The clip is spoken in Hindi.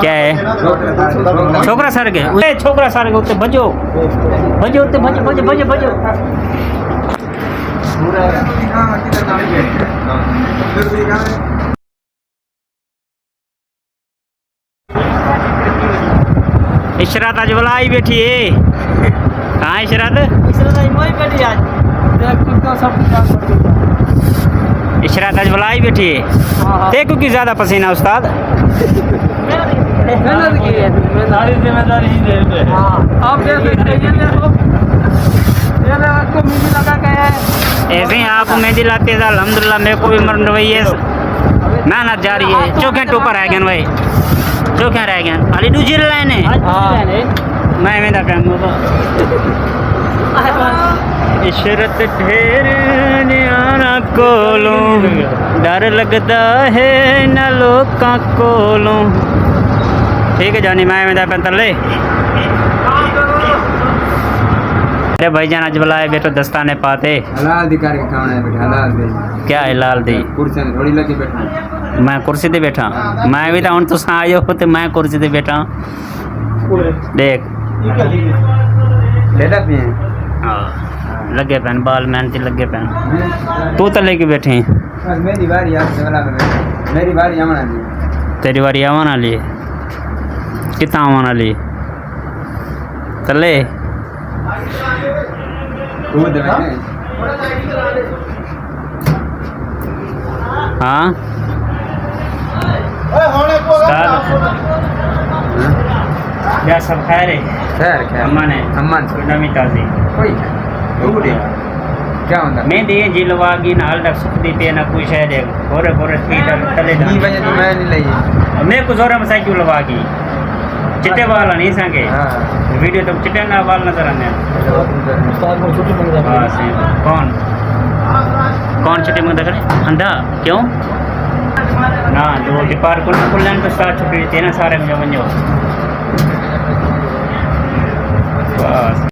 क्या है छोकरा सर के छोकरा सर के उत्ते भजो भजो उत्ते भजो भजो भजो भजो इशरात आज वाला आई बैठी है। कहाँ इशरात? इशरात आज वाला आई बैठी है। देखो कि ज्यादा पसीना उस्ताद ऐसे ही आपको मेहंदी लाते हैं। अल्हम्दुलिल्लाह मेरे को भी मरन रही है मेहनत जा रही है। चौके टोपर रह गए भाई चौके रह गए अली दूजी लाइन है मैं मेरा काम इशरत ढेर न्यारा कोलों डर लगता है न लोका कोलों। ठीक है जानी मैं मेरा पैंतले अरे भाईजान आज बुलाए बेटो दस्ताने पाते हलाल दी करके खाना है बेटा हलाल दे। क्या हलाल दी? कुर्सी में थोड़ी लगी बैठा मैं कुर्सी पे बैठा मैं भी तो हूँ तुम आयो हो तो मैं कुर्सी पे बैठा देख लेटा भी है लगे पैन बाल मेहनती लगे पैन तू तो लेके बैठे मेरी बारी यार मेरी बारी आना ली तेरी बारी आवाना लिए कितना आवाना लिए तले हाँ क्या सब खैर है? खैर खैर अम्मान है अम्मान नमी ताजी कोई क्या होता मैं दिए जिलवागी ना हल सुख दी पे ना कोई शायद गोरे गोरे तले नहीं बजे तो मैं नहीं लई मैं कुछ और मसाई क्यों लवागी चिट्टे वाला नहीं संगे वीडियो तो चिट्टे ना वाल नजर आने कौन कौन चिट्टे में देख रहे अंधा क्यों ना जो डिपार्टमेंट खुलने तो स्टार्ट छुट्टी थी ना सारे में जो बस